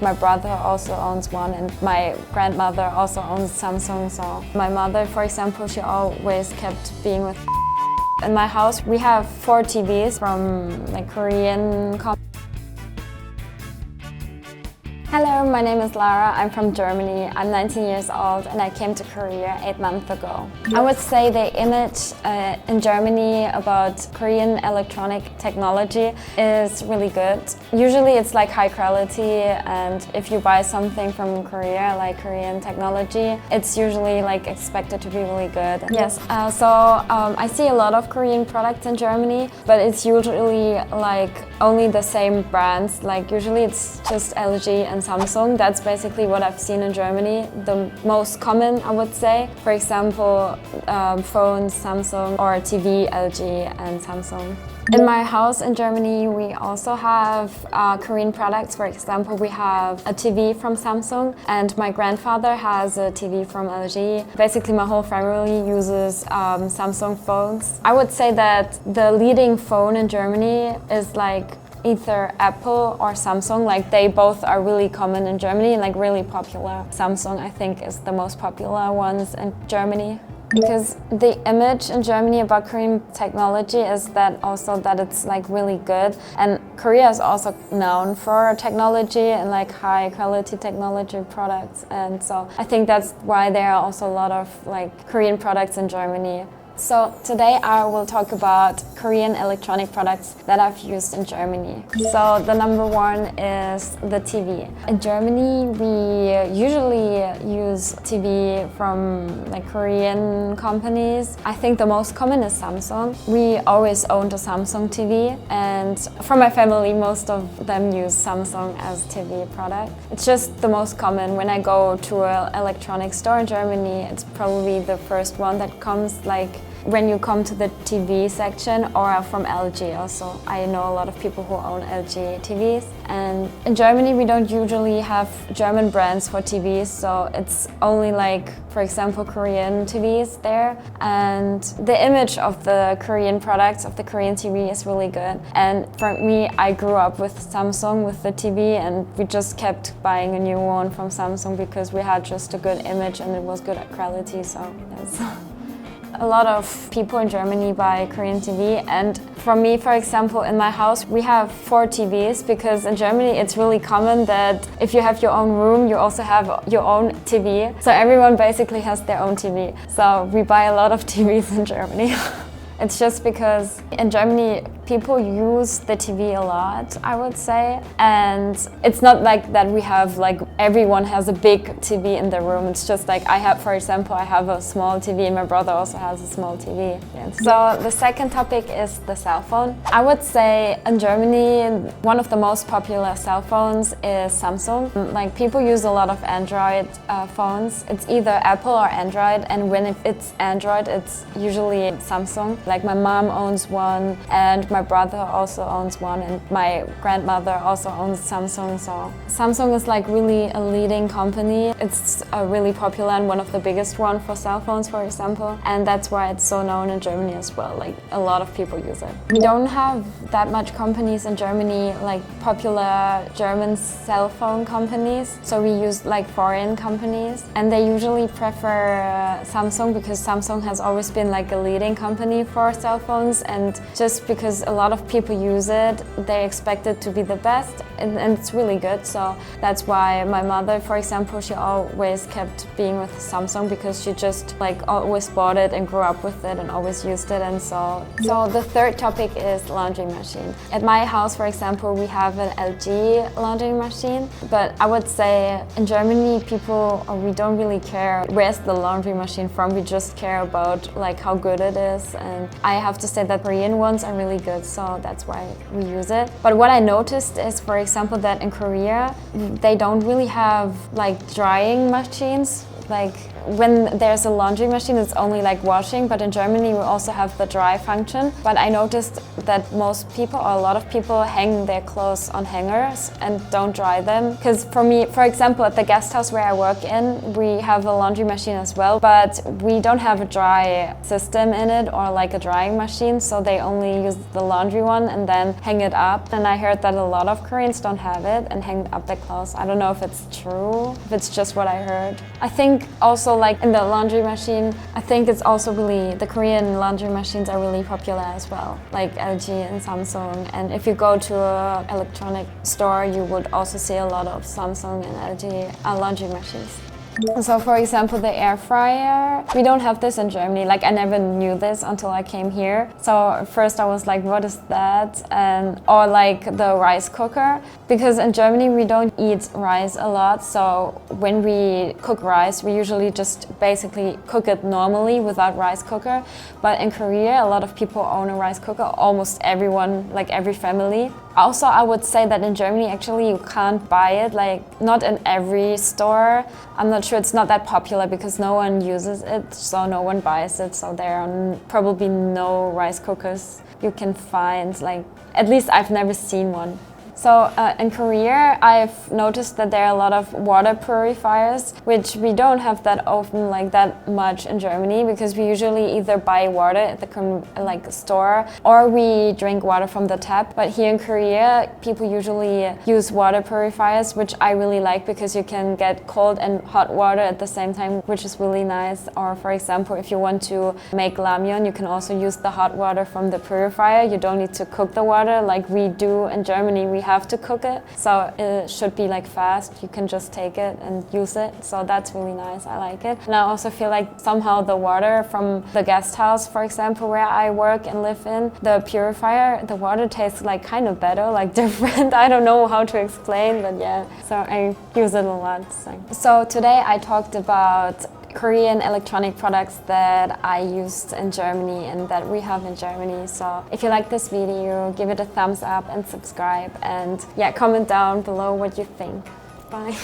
My brother also owns one and my grandmother also owns Samsung. So my mother, for example, she always kept being with. In my house we have 4 TVs from like Korean companies. Hello, my name is Lara. I'm from Germany. I'm 19 years old and I came to Korea 8 months ago. I would say the image in Germany about Korean electronic technology is really good. Usually it's like high quality, and if you buy something from Korea, like Korean technology, it's usually like expected to be really good. Yes, I see a lot of Korean products in Germany, but it's usually like only the same brands. Like usually it's just LG and Samsung. That's basically what I've seen in Germany. The most common, I would say. For example, phones, Samsung, or TV, LG and Samsung. In my house in Germany, we also have Korean products. For example, we have a TV from Samsung and my grandfather has a TV from LG. Basically, my whole family uses Samsung phones. I would say that the leading phone in Germany is like either Apple or Samsung. Like they both are really common in Germany, like really popular. Samsung, I think, is the most popular ones in Germany. Because the image in Germany about Korean technology is that it's like really good, and Korea is also known for technology and like high quality technology products, and so I think that's why there are also a lot of like Korean products in Germany. So today I will talk about Korean electronic products that I've used in Germany. So the number one is the TV. In Germany we usually use TV from like Korean companies. I think the most common is Samsung. We always owned a Samsung TV, and from my family most of them use Samsung as TV product. It's just the most common. When I go to an electronic store in Germany, it's probably the first one that comes, like when you come to the TV section, or from LG also. I know a lot of people who own LG TVs. And in Germany we don't usually have German brands for TVs, so it's only like, for example, Korean TVs there. And the image of the Korean products, of the Korean TV is really good. And for me, I grew up with Samsung, with the TV, and we just kept buying a new one from Samsung because we had just a good image and it was good quality, so yes. A lot of people in Germany buy Korean TV, and for me, for example, in my house we have 4 TVs because in Germany it's really common that if you have your own room, you also have your own TV. So everyone basically has their own TV. So we buy a lot of TVs in Germany. It's just because in Germany people use the TV a lot, I would say, and it's not like that we have like everyone has a big TV in their room. It's just like I have, for example, I have a small TV and my brother also has a small TV. Yeah. So the second topic is the cell phone. I would say in Germany one of the most popular cell phones is Samsung. Like people use a lot of Android phones. It's either Apple or Android, and when it's Android it's usually Samsung. Like my mom owns one and my brother also owns one and my grandmother also owns Samsung. So Samsung is like really a leading company. It's really popular and one of the biggest one for cell phones, for example, and that's why it's so known in Germany as well. Like a lot of people use it. We don't have that much companies in Germany, like popular German cell phone companies, so we use like foreign companies, and they usually prefer Samsung because Samsung has always been like a leading company for cell phones, and just because a lot of people use it, they expect it to be the best, and it's really good. So that's why my mother, for example, she always kept being with Samsung because she just like always bought it and grew up with it and always used it. And so the third topic is laundry machine. At my house, for example, we have an LG laundry machine, but I would say in Germany we don't really care where's the laundry machine from. We just care about like how good it is, and I have to say that Korean ones are really good, so that's why we use it. But what I noticed is, for example, that in Korea they don't really have like drying machines. Like when there's a laundry machine, it's only like washing, but in Germany we also have the dry function. But I noticed that most people, or a lot of people, hang their clothes on hangers and don't dry them. Because for me, for example, at the guest house where I work in, we have a laundry machine as well, but we don't have a dry system in it or like a drying machine, so they only use the laundry one and then hang it up. And I heard that a lot of Koreans don't have it and hang up their clothes. I don't know if it's true, if it's just what I heard. I think also like in the laundry machine, I think it's also really, the Korean laundry machines are really popular as well, like LG and Samsung. And if you go to an electronic store, you would also see a lot of Samsung and LG laundry machines. So for example, the air fryer, we don't have this in Germany. Like I never knew this until I came here. So at first I was like, what is that? Or like the rice cooker, because in Germany we don't eat rice a lot. So when we cook rice, we usually just basically cook it normally without rice cooker. But in Korea, a lot of people own a rice cooker, almost everyone, like every family. Also, I would say that in Germany, actually, you can't buy it, like not in every store. I'm not sure, it's not that popular because no one uses it, so no one buys it. So there are probably no rice cookers you can find, like, at least I've never seen one. So in Korea, I've noticed that there are a lot of water purifiers, which we don't have that often, like that much in Germany, because we usually either buy water at the store or we drink water from the tap. But here in Korea, people usually use water purifiers, which I really like because you can get cold and hot water at the same time, which is really nice. Or for example, if you want to make ramyeon, you can also use the hot water from the purifier. You don't need to cook the water like we do in Germany. We have to cook it, so it should be like fast. You can just take it and use it, so that's really nice. I like it. And I also feel like somehow the water from the guest house, for example, where I work and live in, the purifier, the water tastes like kind of better, like different. I don't know how to explain, but yeah, so I use it a lot. So today I talked about Korean electronic products that I used in Germany and that we have in Germany. So if you like this video, give it a thumbs up and subscribe, and yeah, comment down below what you think. Bye.